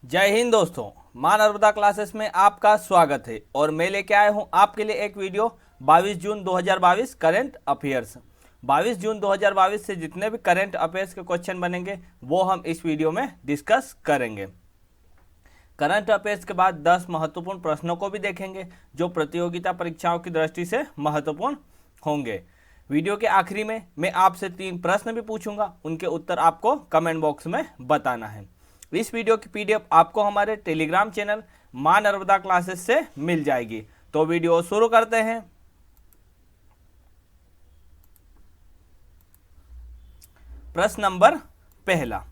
जय हिंद दोस्तों, मां नर्मदा क्लासेस में आपका स्वागत है। और मैं लेके आया हूं आपके लिए एक वीडियो 22 जून 2022 करंट अफेयर्स। 22 जून 2022 से जितने भी करंट अफेयर्स के क्वेश्चन बनेंगे वो हम इस वीडियो में डिस्कस करेंगे। करंट अफेयर्स के बाद 10 महत्वपूर्ण प्रश्नों को भी देखेंगे जो प्रतियोगिता परीक्षाओं की दृष्टि से महत्वपूर्ण होंगे। वीडियो के आखिरी में मैं आपसे 3 प्रश्न भी पूछूंगा, उनके उत्तर आपको कमेंट बॉक्स में बताना है। इस वीडियो की पीडीएफ आपको हमारे टेलीग्राम चैनल मां नर्मदा क्लासेस से मिल जाएगी। तो वीडियो शुरू करते हैं। प्रश्न नंबर पहला,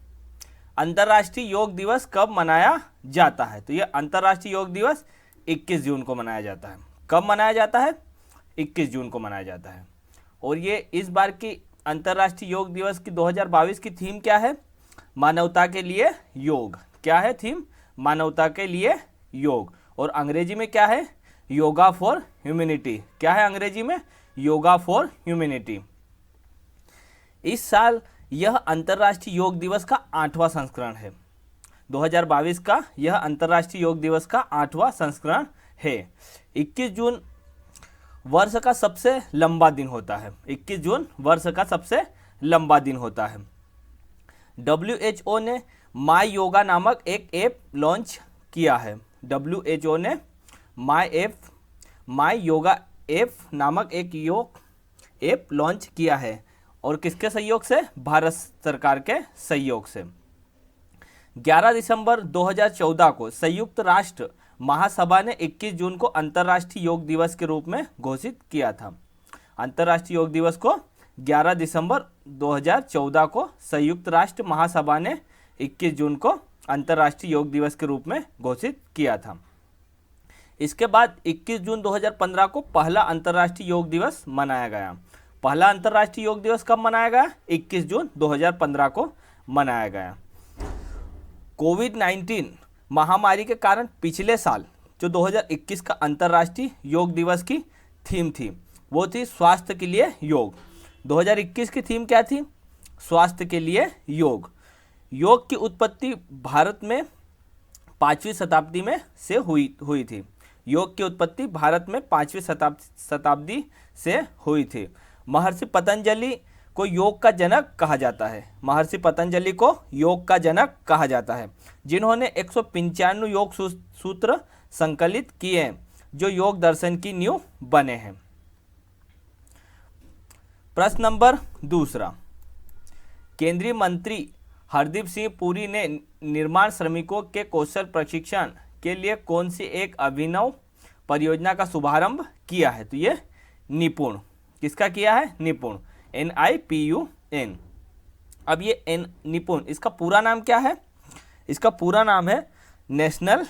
अंतर्राष्ट्रीय योग दिवस कब मनाया जाता है? तो यह अंतर्राष्ट्रीय योग दिवस 21 जून को मनाया जाता है। कब मनाया जाता है? 21 जून को मनाया जाता है। और ये इस बार की अंतर्राष्ट्रीय योग दिवस की 2022 की थीम क्या है? मानवता के लिए योग। क्या है थीम? मानवता के लिए योग। और अंग्रेजी में क्या है? Yoga for humanity. क्या है अंग्रेजी में? Yoga for humanity. इस साल यह अंतर्राष्ट्रीय योग दिवस का 8वां संस्करण है। 2022 का यह अंतर्राष्ट्रीय योग दिवस का 8वां संस्करण है। 21 जून वर्ष का सबसे लंबा दिन होता है। 21 जून वर्ष का सबसे लंबा दिन होता है। WHO ने माई योगा नामक एक ऐप लॉन्च किया है। WHO ने माई योगा ऐप नामक एक योग ऐप लॉन्च किया है। और किसके सहयोग से? भारत सरकार के सहयोग से। 11 दिसंबर 2014 को संयुक्त राष्ट्र महासभा ने 21 जून को अंतर्राष्ट्रीय योग दिवस के रूप में घोषित किया था। अंतर्राष्ट्रीय योग दिवस को 11 दिसंबर 2014 को संयुक्त राष्ट्र महासभा ने 21 जून को अंतर्राष्ट्रीय योग दिवस के रूप में घोषित किया था। इसके बाद 21 जून 2015 को पहला अंतर्राष्ट्रीय योग दिवस मनाया गया। पहला अंतर्राष्ट्रीय योग दिवस कब मनाया गया? 21 जून 2015 को मनाया गया। कोविड-19 महामारी के कारण पिछले साल जो 2021 का अंतर्राष्ट्रीय योग दिवस की थीम थी वो थी स्वास्थ्य के लिए योग। 2021 की थीम क्या थी? स्वास्थ्य के लिए योग। योग की उत्पत्ति भारत में 5वीं शताब्दी में से हुई थी। योग की उत्पत्ति भारत में 5वीं शताब्दी से हुई थी। महर्षि पतंजलि को योग का जनक कहा जाता है। महर्षि पतंजलि को योग का जनक कहा जाता है, जिन्होंने 195 योग सूत्र संकलित किए जो योग दर्शन की नींव बने हैं। प्रश्न नंबर दूसरा, केंद्रीय मंत्री हरदीप सिंह पुरी ने निर्माण श्रमिकों के कौशल प्रशिक्षण के लिए कौन सी एक अभिनव परियोजना का शुभारंभ किया है? तो ये निपुण। किसका किया है? निपुण। NIPUN। अब ये निपुण, इसका पूरा नाम क्या है? इसका पूरा नाम है national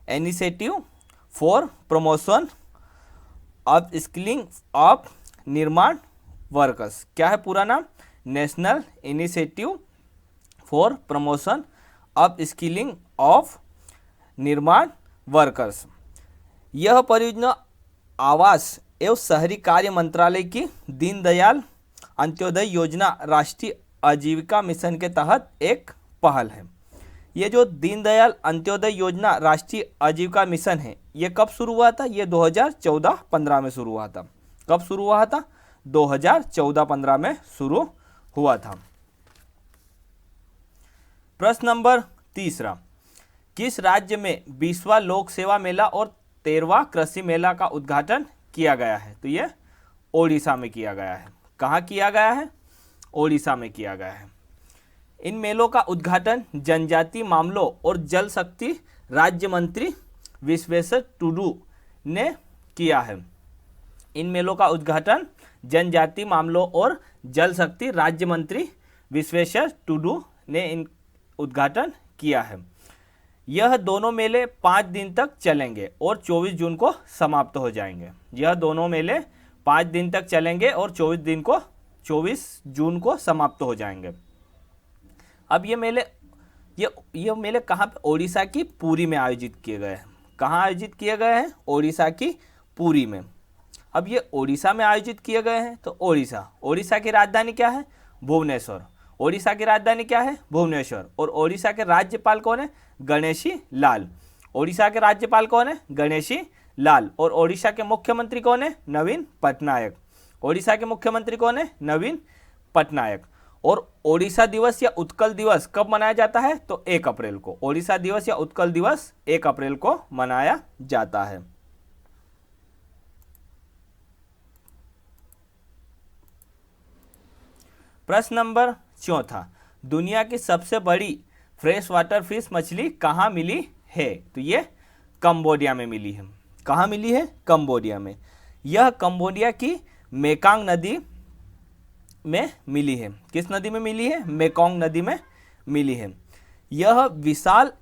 initiative for promotion of skilling of निर्माण वर्कर्स। क्या है पूरा नाम? National initiative for promotion of skilling of निर्माण वर्कर्स। यह परियोजना आवास एवं शहरी कार्य मंत्रालय की दीनदयाल अंत्योदय योजना राष्ट्रीय आजीविका मिशन के तहत एक पहल है। ये जो दीनदयाल अंत्योदय योजना राष्ट्रीय आजीविका मिशन है ये कब शुरू हुआ था? ये 2014-15 में शुरू हुआ था। कब शुरू हुआ था? 2014-15 में शुरू हुआ था। प्रश्न नंबर तीसरा, किस राज्य में 20वां लोक सेवा मेला और 13वां कृषि मेला का उद्घाटन किया गया है? तो ये ओडिशा में किया गया है। कहाँ किया गया है? ओडिशा में किया गया है। इन मेलों का उद्घाटन जनजातीय मामलों और जल शक्ति राज्य मंत्री विश्वेश्वर टुडू ने किया है। इन मेलों का उद्घाटन जनजातीय मामलों और जल शक्ति राज्य मंत्री विश्वेश्वर टुडू ने इन उद्घाटन किया है। यह दोनों मेले 5 दिन तक चलेंगे और 24 जून को समाप्त हो जाएंगे। यह दोनों मेले 5 दिन तक चलेंगे और 24 जून को समाप्त हो जाएंगे। अब ये मेले कहाँ पे? ओडिशा की पुरी में आयोजित किए गए हैं। कहाँ आयोजित किए गए हैं? ओडिशा की पुरी में। अब ये ओडिशा में आयोजित किए गए हैं तो ओडिशा की राजधानी क्या है? भुवनेश्वर। ओडिशा की राजधानी क्या है? भुवनेश्वर। और ओडिशा के राज्यपाल कौन है? गणेशी लाल। ओडिशा के राज्यपाल कौन है? गणेशी लाल। और ओडिशा के मुख्यमंत्री कौन है? नवीन पटनायक। ओडिशा के मुख्यमंत्री कौन है? नवीन पटनायक। और ओडिशा दिवस या उत्कल दिवस कब मनाया जाता है? तो 1 अप्रैल को। ओडिशा दिवस या उत्कल दिवस 1 अप्रैल को मनाया जाता है। प्रश्न नंबर 4, दुनिया की सबसे बड़ी फ्रेश वाटर फिश मछली कहाँ मिली है? तो ये कंबोडिया में मिली है। कहाँ मिली है? कंबोडिया में। यह कंबोडिया की मेकांग नदी में मिली है। किस नदी में मिली है? मेकोंग नदी में मिली है। यह विशाल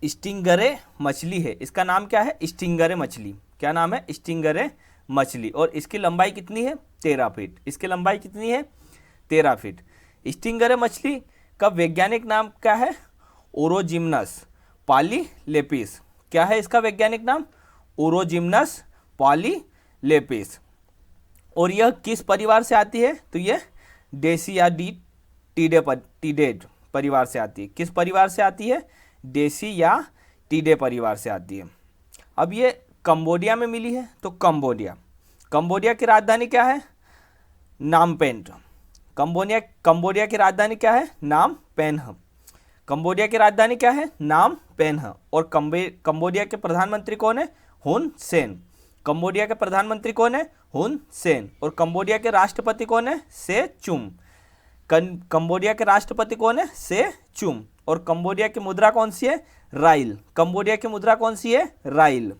स्टिंगरे मछली है। इसका नाम क्या है? स्टिंगरे मछली। क्या नाम है? स्टिंगरे मछली। और इसकी लंबाई कितनी है? 13 फीट। इसकी लंबाई कितनी है? 13 फीट। स्टिंगरे मछली का वैज्ञानिक नाम क्या है? ओरोजिम्नस पॉलीलेपिस। क्या है इसका वैज्ञानिक नाम? ओरोजिम्नस पॉलीलेपिस। और यह किस परिवार से आती है? तो यह डेसियाटिडेड परिवार से आती है। किस परिवार से आती है? डेसियाटिडे परिवार से आती है। अब ये कंबोडिया में मिली है, तो कंबोडिया की राजधानी क्या है? नामपेन। कंबोडिया की राजधानी क्या है? नामपेन। कंबोडिया की राजधानी क्या है? नामपेन। और कंबोडिया के प्रधानमंत्री कौन है? हुन सेन। कंबोडिया के प्रधानमंत्री कौन है? हुन सेन। और कंबोडिया के राष्ट्रपति कौन है? से चुम। कंबोडिया के राष्ट्रपति कौन है? से चुम। और कंबोडिया की मुद्रा कौन सी है? राइल। कंबोडिया की मुद्रा कौन सी है? राइल।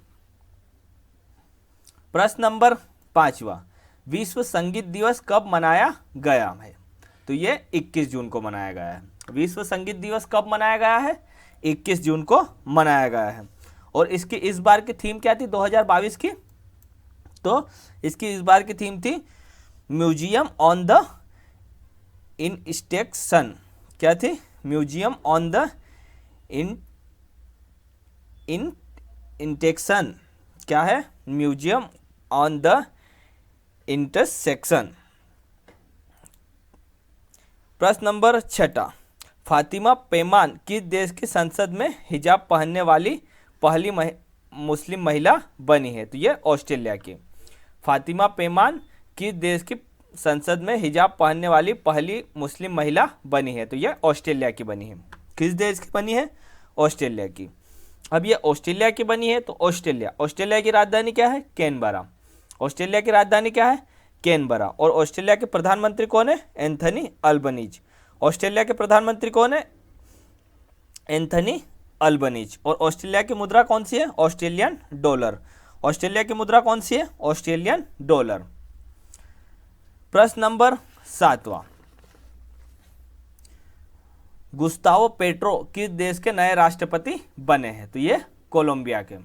प्रश्न नंबर 5, विश्व संगीत दिवस कब मनाया गया है? तो ये 21 जून को मनाया गया है। विश्व संगीत दिवस कब मनाया गया है? 21 जून को मनाया गया है। और इसकी इस बार की थीम क्या थी 2022 की? तो इसकी इस बार की थीम थी म्यूजियम ऑन द इंटेक्शन। क्या थी? Museum on the intersection. क्या है? Museum on the intersection. प्रश्न नंबर 6, फातिमा पेमान किस देश की संसद में हिजाब पहनने वाली पहली मुस्लिम महिला बनी है? तो ये ऑस्ट्रेलिया की। फातिमा पेमान किस देश की संसद में हिजाब पहनने वाली पहली मुस्लिम महिला बनी है? तो ये ऑस्ट्रेलिया की बनी है। किस देश की बनी है? ऑस्ट्रेलिया की। अब ये ऑस्ट्रेलिया की बनी है, तो ऑस्ट्रेलिया की राजधानी क्या है? कैनबरा। ऑस्ट्रेलिया की राजधानी क्या है? कैनबरा। और ऑस्ट्रेलिया के प्रधानमंत्री कौन है? Anthony Albanese. ऑस्ट्रेलिया के प्रधानमंत्री कौन है? Anthony Albanese. और ऑस्ट्रेलिया की मुद्रा कौन सी है? Australian dollar. ऑस्ट्रेलिया की मुद्रा कौन सी है? Australian dollar. प्रश्न नंबर 7, गुस्तावो पेट्रो किस देश के नए राष्ट्रपति बने हैं? तो ये कोलंबिया के।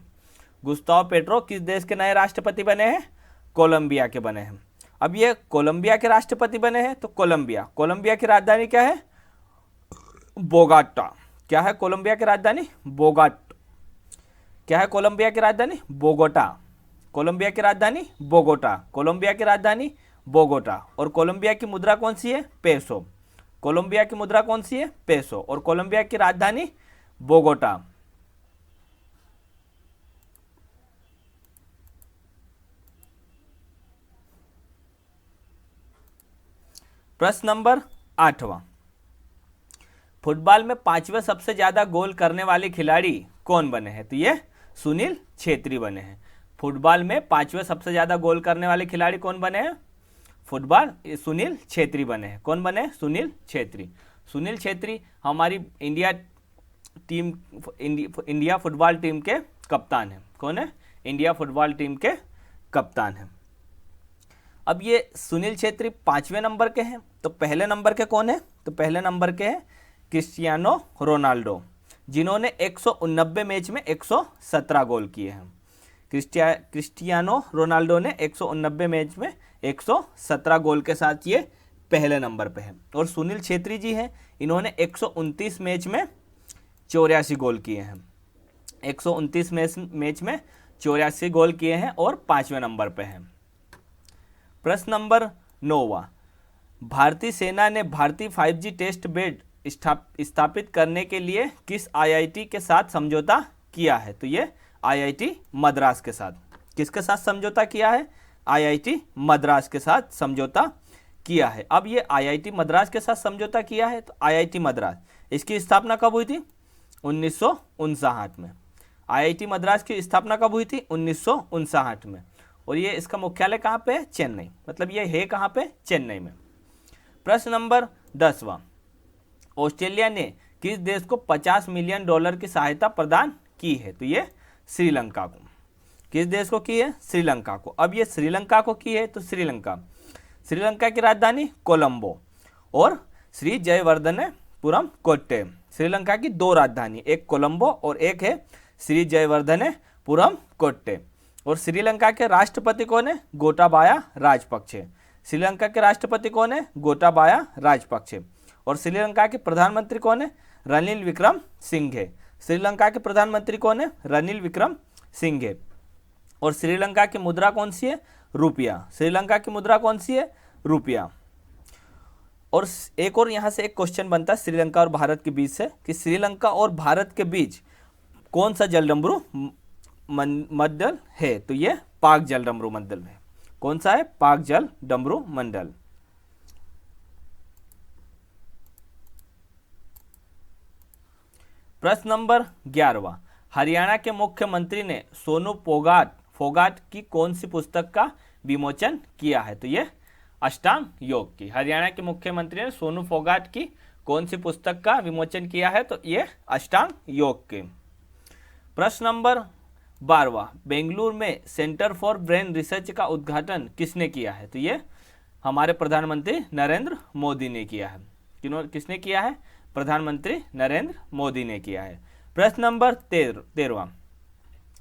गुस्तावो पेट्रो किस देश के नए राष्ट्रपति बने हैं? कोलंबिया के बने हैं। अब ये कोलंबिया के राष्ट्रपति बने हैं, तो कोलंबिया की राजधानी क्या है? बोगोटा। क्या है कोलंबिया की राजधानी? क्या है कोलंबिया की राजधानी? बोगोटा। कोलंबिया की राजधानी बोगोटा। कोलंबिया की राजधानी बोगोटा। और कोलंबिया की मुद्रा कौन सी है? पेसो। कोलंबिया की मुद्रा कौन सी है? पेसो। और कोलंबिया की राजधानी बोगोटा। प्रश्न नंबर 8, फुटबॉल में 5वें सबसे ज्यादा गोल करने वाले खिलाड़ी कौन बने हैं? तो ये सुनील छेत्री बने हैं। फुटबॉल में 5वें सबसे ज्यादा गोल करने वाले खिलाड़ी कौन बने हैं? सुनील छेत्री बने हैं। कौन बने? सुनील छेत्री। सुनील छेत्री हमारी इंडिया फुटबॉल टीम के कप्तान हैं। कौन है? इंडिया फुटबॉल टीम के कप्तान हैं। अब ये सुनील छेत्री 5वें नंबर के हैं, तो पहले नंबर के कौन है? तो पहले नंबर के हैं क्रिस्टियानो रोनाल्डो, जिन्होंने 189 मैच में 117 गोल किए हैं। क्रिस्टियानो रोनाल्डो ने 189 मैच में 117 गोल के साथ ये पहले नंबर पे है। और सुनील छेत्री जी हैं, इन्होंने 129 मैच में 84 गोल किए हैं। 129 मैच में 84 गोल किए हैं और 5वें नंबर पे हैं। प्रश्न नंबर 9, भारतीय सेना ने भारतीय 5G टेस्ट बेड स्थापित करने के लिए किस आईआईटी के साथ समझौता किया है? तो ये आईआईटी मद्रास के साथ। किसके साथ समझौता किया है? आईआईटी मद्रास के साथ समझौता किया है। अब ये आईआईटी मद्रास के साथ समझौता किया है, तो आईआईटी मद्रास, इसकी स्थापना कब हुई थी? 1959 में। आईआईटी मद्रास की स्थापना कब हुई थी? 1959 में। और ये इसका मुख्यालय कहाँ पे है? चेन्नई। मतलब ये है कहाँ पे? चेन्नई में। प्रश्न नंबर 10वां, ऑस्ट्रेलिया ने किस देश को $50 मिलियन की सहायता प्रदान की है? तो ये श्रीलंका को। किस देश को की है? श्रीलंका को। अब ये श्रीलंका को की है, तो श्रीलंका की राजधानी कोलंबो और श्री जयवर्धनेपुरम कोट्टे। श्रीलंका की दो राजधानी, एक कोलंबो और एक है श्री जयवर्धनेपुरम कोट्टे। और श्रीलंका के राष्ट्रपति कौन है? गोटाबाया राजपक्षे। श्रीलंका के राष्ट्रपति कौन है? गोटाबाया राजपक्षे। और श्रीलंका के प्रधानमंत्री कौन है? रनिल विक्रमसिंघे। श्रीलंका के प्रधानमंत्री कौन है? रनिल विक्रमसिंघे। और श्रीलंका की मुद्रा कौन सी है? रुपया। श्रीलंका की मुद्रा कौन सी है? रुपया। और एक और यहाँ से एक क्वेश्चन बनता है श्रीलंका और भारत के बीच से, कि श्रीलंका और भारत के बीच कौन सा जलडमरू मंडल है? तो ये पाक जलडमरू मंडल है। कौन सा है? पाक जलडमरू मंडल। प्रश्न नंबर 11वां, हरियाणा के मुख्यमंत्री ने सोनू फोगाट की कौन सी पुस्तक का विमोचन किया है? तो ये अष्टांग योग की। हरियाणा के मुख्यमंत्री ने सोनू फोगाट की कौन सी पुस्तक का विमोचन किया है? तो ये अष्टांग योग की। प्रश्न नंबर 12वां, बेंगलुरु में सेंटर फॉर ब्रेन रिसर्च का उद्घाटन किसने किया है? तो ये हमारे प्रधानमंत्री नरेंद्र मोदी ने किया है। किसने किया है? प्रधानमंत्री नरेंद्र मोदी ने किया है। प्रश्न नंबर 13वां,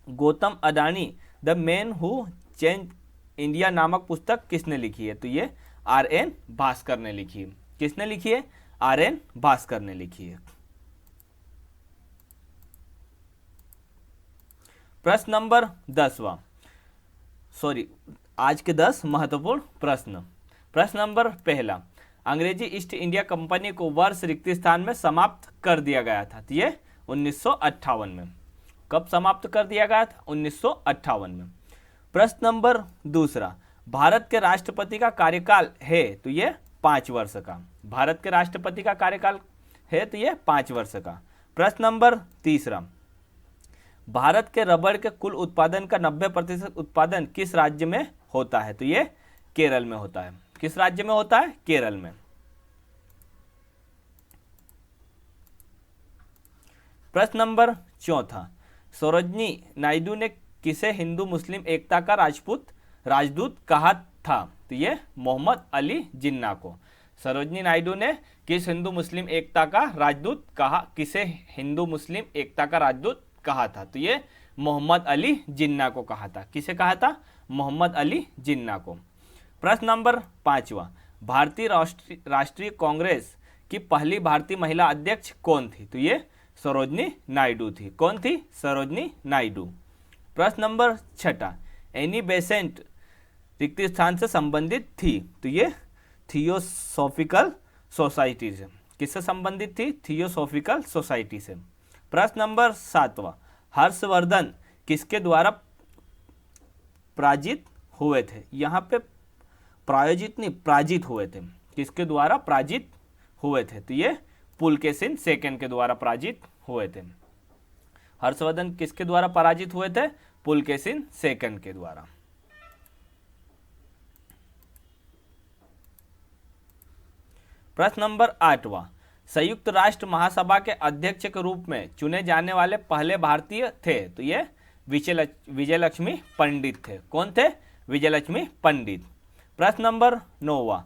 Gautam Adani the man who change India नामक पुस्तक किसने लिखी है? तो ये RN भास्कर ने लिखी है। किसने लिखी है? RN भास्कर ने लिखी है। प्रश्न नंबर 10वां, आज के 10 महत्वपूर्ण प्रश्न। प्रश्न नंबर 1, अंग्रेजी ईस्ट इंडिया कंपनी को वर्ष रिक्तिस्थान में समाप्त कर दिया गया था? तो ये 1958 में। कब समाप्त कर दिया गया था? 1958 में। प्रश्न नंबर 2, भारत के राष्ट्रपति का कार्यकाल है? तो ये 5 वर्ष का। भारत के राष्ट्रपति का कार्यकाल है, तो ये 5 वर्ष का। प्रश्न नंबर 3, भारत के रबड़ के कुल उत्पादन का 90% उत्पादन किस राज्य में होता है? तो ये केरल में होता है। किस राज्य में होता है? केरल में। प्रश्न नंबर 4, सरोजनी नायडू ने किसे हिंदू मुस्लिम एकता का राजदूत कहा था? तो ये मोहम्मद अली जिन्ना को। सरोजनी नायडू ने किस हिंदू मुस्लिम एकता का राजदूत कहा? किसे हिंदू मुस्लिम एकता का राजदूत कहा था? तो ये मोहम्मद अली जिन्ना को कहा था। किसे कहा था? मोहम्मद अली जिन्ना को। प्रश्न नंबर 5, भारतीय राष्ट्रीय कांग्रेस की पहली भारतीय महिला अध्यक्ष कौन थी? तो ये सरोजनी नायडू थी। कौन थी? सरोजनी नायडू। प्रश्न नंबर 6, एनी बेसेंट रिक्त स्थान से संबंधित थी? तो ये थियोसॉफिकल सोसाइटी से। किससे संबंधित थी? थियोसॉफिकल सोसाइटी से। प्रश्न नंबर 7, हर्षवर्धन किसके द्वारा पराजित हुए थे? यहाँ पे प्रायोजित नहीं, पराजित हुए थे। किसके द्वारा पराजित हुए थे? तो ये पुलकेशिन सेकंड के द्वारा पराजित हुए थे। हर्षवर्धन किसके द्वारा पराजित हुए थे? पुलकेशिन सेकंड के द्वारा। प्रश्न नंबर 8, संयुक्त राष्ट्र महासभा के अध्यक्ष के रूप में चुने जाने वाले पहले भारतीय थे? तो ये विजयलक्ष्मी पंडित थे। कौन थे? विजयलक्ष्मी पंडित। प्रश्न नंबर 9,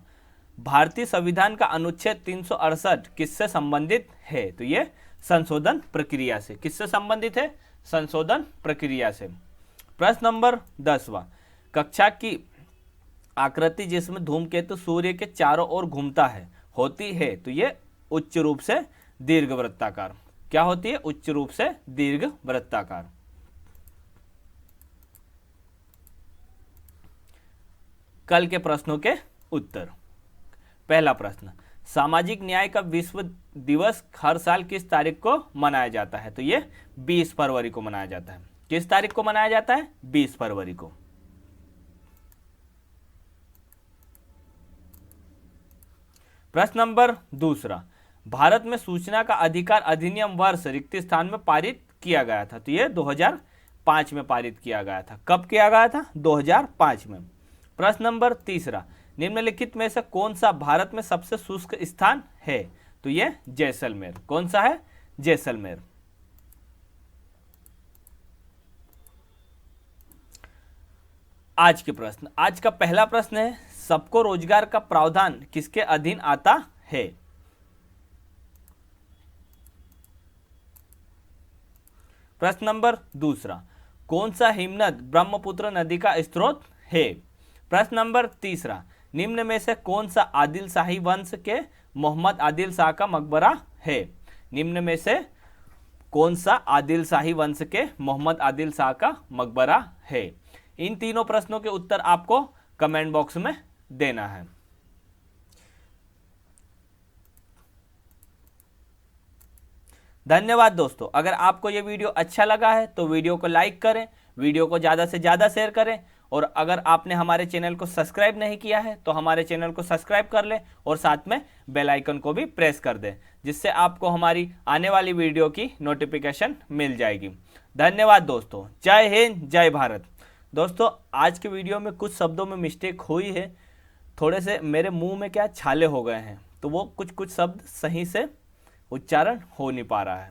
भारतीय संविधान का अनुच्छेद 368 किससे संबंधित है? तो ये संशोधन प्रक्रिया से। किससे संबंधित है? संशोधन प्रक्रिया से। प्रश्न नंबर 10, कक्षा की आकृति जिसमें धूमकेतु सूर्य के चारों ओर घूमता है होती है? तो ये उच्च रूप से दीर्घवृत्ताकार। क्या होती है? उच्च रूप से दीर्घवृत्ताकार। कल के प्रश्नों के उत्तर। पहला प्रश्न, सामाजिक न्याय का विश्व दिवस हर साल किस तारीख को मनाया जाता है? तो ये 20 फरवरी को मनाया जाता है। किस तारीख को मनाया जाता है? 20 फरवरी को। प्रश्न नंबर दूसरा, भारत में सूचना का अधिकार अधिनियम वर्ष रिक्त स्थान में पारित किया गया था? तो ये 2005 में पारित किया गया था। कब किया गया था? 2005 में। प्रश्न नंबर तीसरा, निम्नलिखित में से कौन सा भारत में सबसे शुष्क स्थान है? तो ये जैसलमेर। कौन सा है? जैसलमेर। आज के प्रश्न, आज का पहला प्रश्न है, सबको रोजगार का प्रावधान किसके अधीन आता है? प्रश्न नंबर दूसरा, कौन सा हिमनद ब्रह्मपुत्र नदी का स्रोत है? प्रश्न नंबर तीसरा, निम्न में से कौन सा आदिल शाही वंश के मोहम्मद आदिल शाह का मकबरा है? निम्न में से कौन सा आदिल शाही वंश के मोहम्मद आदिल शाह का मकबरा है? इन तीनों प्रश्नों के उत्तर आपको कमेंट बॉक्स में देना है। धन्यवाद दोस्तों। अगर आपको यह वीडियो अच्छा लगा है तो वीडियो को लाइक करें, वीडियो को ज़्यादा से ज़्यादा शेयर करें, और अगर आपने हमारे चैनल को सब्सक्राइब नहीं किया है तो हमारे चैनल को सब्सक्राइब कर लें और साथ में बेल आइकन को भी प्रेस कर दें, जिससे आपको हमारी आने वाली वीडियो की नोटिफिकेशन मिल जाएगी। धन्यवाद दोस्तों। जय हिंद, जय भारत। दोस्तों, आज के वीडियो में कुछ शब्दों में मिस्टेक हुई है, थोड़े से मेरे मुंह में क्या छाले हो गए हैं, तो वो कुछ शब्द सही से उच्चारण हो नहीं पा रहा है।